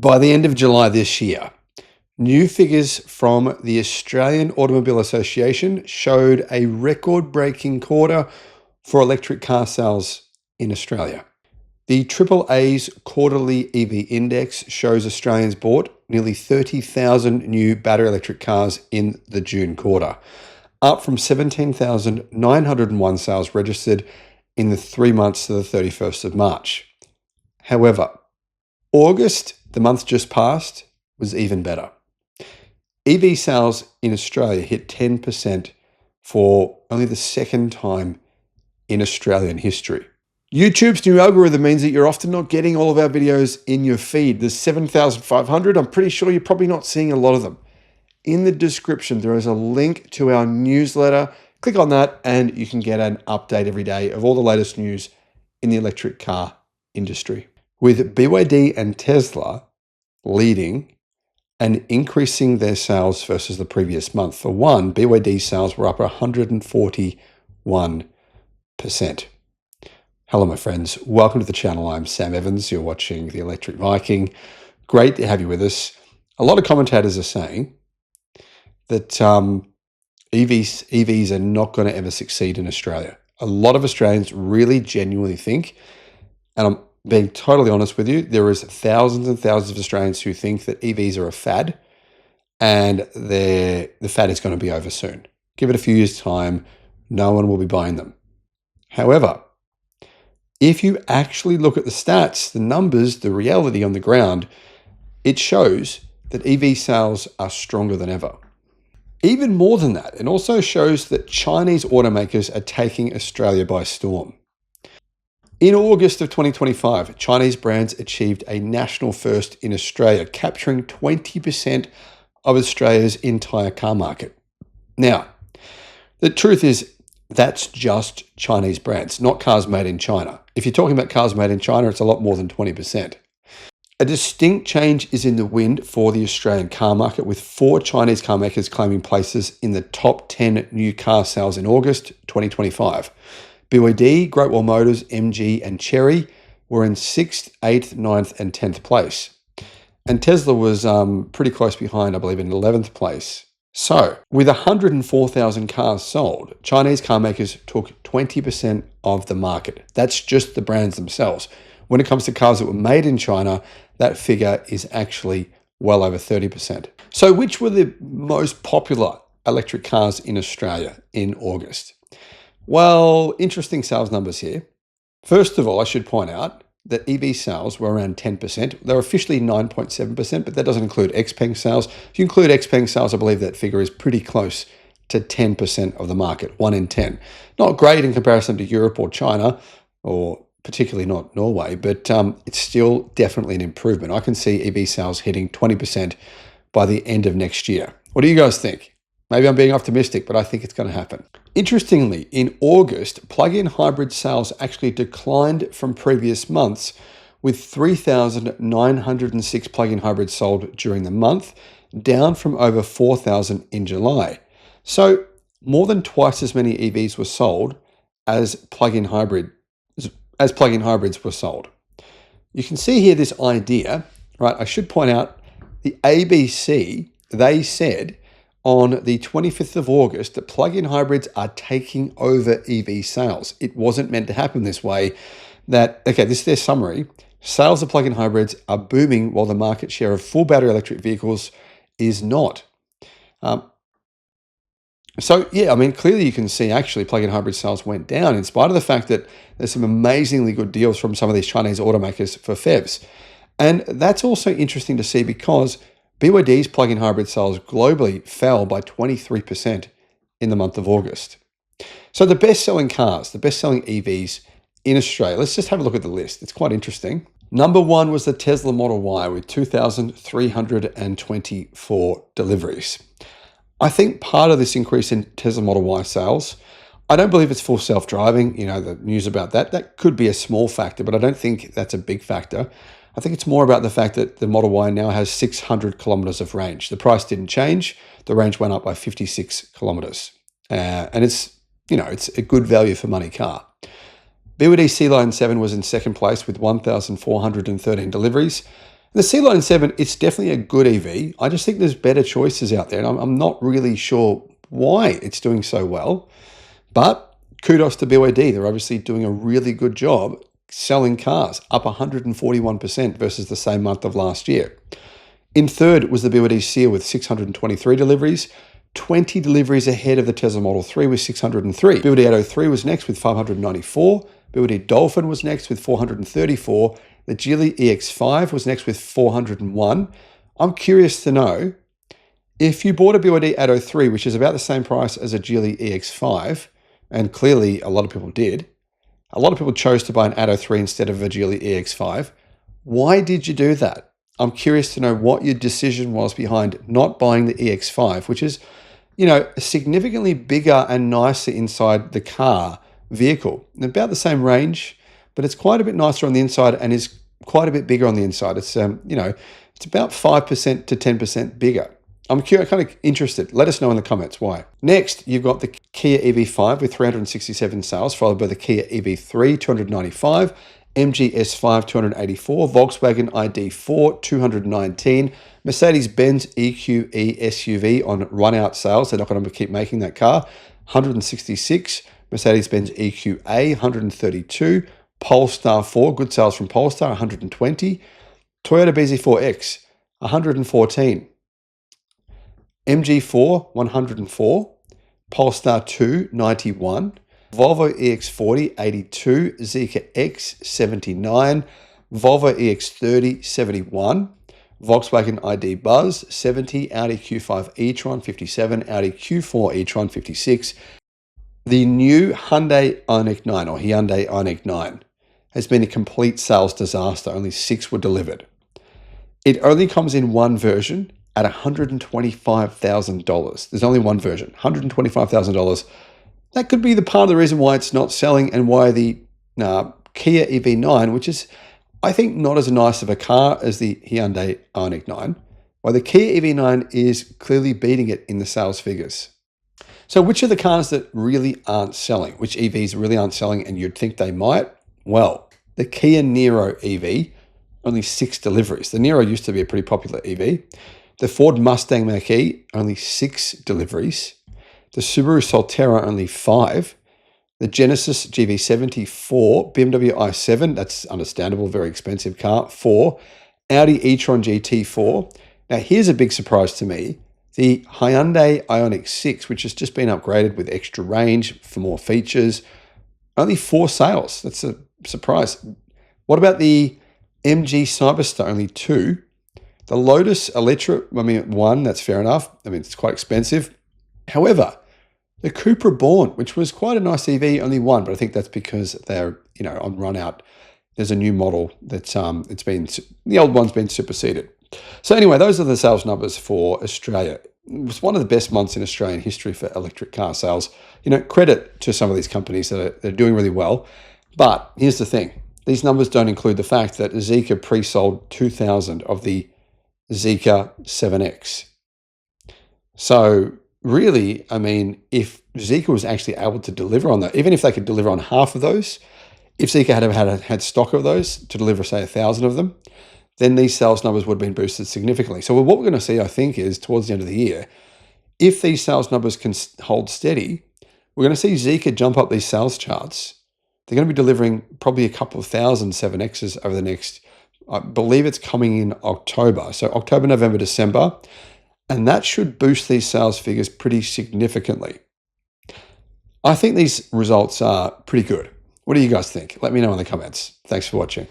By the end of July this year, new figures from the Australian Automobile Association showed a record-breaking quarter for electric car sales in Australia. The AAA's quarterly EV index shows Australians bought nearly 30,000 new battery electric cars in the June quarter, up from 17,901 sales registered in the 3 months to the 31st of March. However, August, the month just passed, was even better. EV sales in Australia hit 10% for only the second time in Australian history. YouTube's new algorithm means that you're often not getting all of our videos in your feed. There's 7,500. I'm pretty sure you're probably not seeing a lot of them. In the description, there is a link to our newsletter. Click on that and you can get an update every day of all the latest news in the electric car industry. With BYD and Tesla leading and increasing their sales versus the previous month. For one, BYD sales were up 141%. Hello, my friends. Welcome to the channel. I'm Sam Evans. You're watching the Electric Viking. Great to have you with us. A lot of commentators are saying that EVs are not going to ever succeed in Australia. A lot of Australians really genuinely think, and I'm being totally honest with you, there is thousands and thousands of Australians who think that EVs are a fad and the fad is going to be over soon. Give it a few years' time, no one will be buying them. However, if you actually look at the stats, the numbers, the reality on the ground, it shows that EV sales are stronger than ever. Even more than that, it also shows that Chinese automakers are taking Australia by storm. In August of 2025, Chinese brands achieved a national first in Australia, capturing 20% of Australia's entire car market. Now, the truth is that's just Chinese brands, not cars made in China. If you're talking about cars made in China, it's a lot more than 20%. A distinct change is in the wind for the Australian car market, with 4 Chinese car makers claiming places in the top 10 new car sales in August 2025. BYD, Great Wall Motors, MG, and Chery were in 6th, 8th, 9th, and 10th place. And Tesla was pretty close behind, I believe, in 11th place. So, with 104,000 cars sold, Chinese car makers took 20% of the market. That's just the brands themselves. When it comes to cars that were made in China, that figure is actually well over 30%. So, which were the most popular electric cars in Australia in August? Well, interesting sales numbers here. First of all, I should point out that EV sales were around 10%. They're officially 9.7%, but that doesn't include XPeng sales. If you include XPeng sales, I believe that figure is pretty close to 10% of the market, 1 in 10. Not great in comparison to Europe or China, or particularly not Norway, but it's still definitely an improvement. I can see EV sales hitting 20% by the end of next year. What do you guys think? Maybe I'm being optimistic, but I think it's going to happen. Interestingly, in August, plug-in hybrid sales actually declined from previous months, with 3,906 plug-in hybrids sold during the month, down from over 4,000 in July. So more than twice as many EVs were sold as plug-in hybrids were sold. You can see here this idea, right? I should point out the ABC, they said on the 25th of August that plug-in hybrids are taking over EV sales. It wasn't meant to happen this way. This is their summary. Sales of plug-in hybrids are booming while the market share of full battery electric vehicles is not. Clearly you can see actually plug-in hybrid sales went down in spite of the fact that there's some amazingly good deals from some of these Chinese automakers for PHEVs. And that's also interesting to see because BYD's plug-in hybrid sales globally fell by 23% in the month of August. So the best-selling cars, the best-selling EVs in Australia, let's just have a look at the list. It's quite interesting. Number 1 was the Tesla Model Y with 2,324 deliveries. I think part of this increase in Tesla Model Y sales, I don't believe it's full self-driving, the news about that. That could be a small factor, but I don't think that's a big factor. I think it's more about the fact that the Model Y now has 600 kilometers of range. The price didn't change. The range went up by 56 kilometers. And it's a good value for money car. BYD C-Line 7 was in second place with 1,413 deliveries. The C-Line 7, it's definitely a good EV. I just think there's better choices out there, and I'm not really sure why it's doing so well. But kudos to BYD. They're obviously doing a really good job selling cars, up 141% versus the same month of last year. In third was the BYD Seal with 623 deliveries, 20 deliveries ahead of the Tesla Model 3 with 603. BYD Atto 3 was next with 594. BYD Dolphin was next with 434. The Geely EX5 was next with 401. I'm curious to know, if you bought a BYD Atto 3, which is about the same price as a Geely EX5, and clearly a lot of people did, a lot of people chose to buy an Atto 3 instead of a Geely EX5. Why did you do that? I'm curious to know what your decision was behind not buying the EX5, which is, significantly bigger and nicer inside the car vehicle. About the same range, but it's quite a bit nicer on the inside and is quite a bit bigger on the inside. It's, it's about 5% to 10% bigger. I'm kind of interested. Let us know in the comments why. Next, you've got the Kia EV5 with 367 sales, followed by the Kia EV3, 295, MG S5, 284, Volkswagen ID4, 219, Mercedes-Benz EQE SUV on run-out sales. They're not going to keep making that car, 166, Mercedes-Benz EQA, 132, Polestar 4, good sales from Polestar, 120, Toyota BZ4X, 114, MG4, 104, Polestar 2, 91, Volvo EX40, 82, Zeekr X, 79, Volvo EX30, 71, Volkswagen ID Buzz, 70, Audi Q5 e-tron, 57, Audi Q4 e-tron, 56. The new Hyundai Ioniq 9, or Hyundai Ioniq 9, has been a complete sales disaster. Only 6 were delivered. It only comes in one version at $125,000. There's only one version, $125,000. That could be the part of the reason why it's not selling, and why the Kia EV9, which is, I think, not as nice of a car as the Hyundai Ioniq 9, why the Kia EV9 is clearly beating it in the sales figures. So which are the cars that really aren't selling? Which EVs really aren't selling and you'd think they might? Well, the Kia Niro EV, only 6 deliveries. The Niro used to be a pretty popular EV. The Ford Mustang Mach-E, only 6 deliveries. The Subaru Solterra, only 5. The Genesis GV70, 4. BMW i7, that's understandable, very expensive car, 4. Audi e-tron GT, 4. Now, here's a big surprise to me. The Hyundai Ioniq 6, which has just been upgraded with extra range for more features, only 4 sales. That's a surprise. What about the MG Cyberstar? Only 2. The Lotus Electra, 1, that's fair enough. It's quite expensive. However, the Cupra Born, which was quite a nice EV, only 1, but I think that's because they're, on run out. There's a new model that's, the old one's been superseded. So anyway, those are the sales numbers for Australia. It was one of the best months in Australian history for electric car sales. Credit to some of these companies that are doing really well. But here's the thing. These numbers don't include the fact that Zeekr pre-sold 2,000 of the Zeekr 7X. So really, if Zeekr was actually able to deliver on that, even if they could deliver on half of those, if Zeekr had stock of those to deliver, say, 1,000 of them, then these sales numbers would have been boosted significantly. So what we're going to see, I think, is towards the end of the year, if these sales numbers can hold steady, we're going to see Zeekr jump up these sales charts. They're going to be delivering probably a couple of thousand 7Xs over the next, I believe it's coming in October. So October, November, December. And that should boost these sales figures pretty significantly. I think these results are pretty good. What do you guys think? Let me know in the comments. Thanks for watching.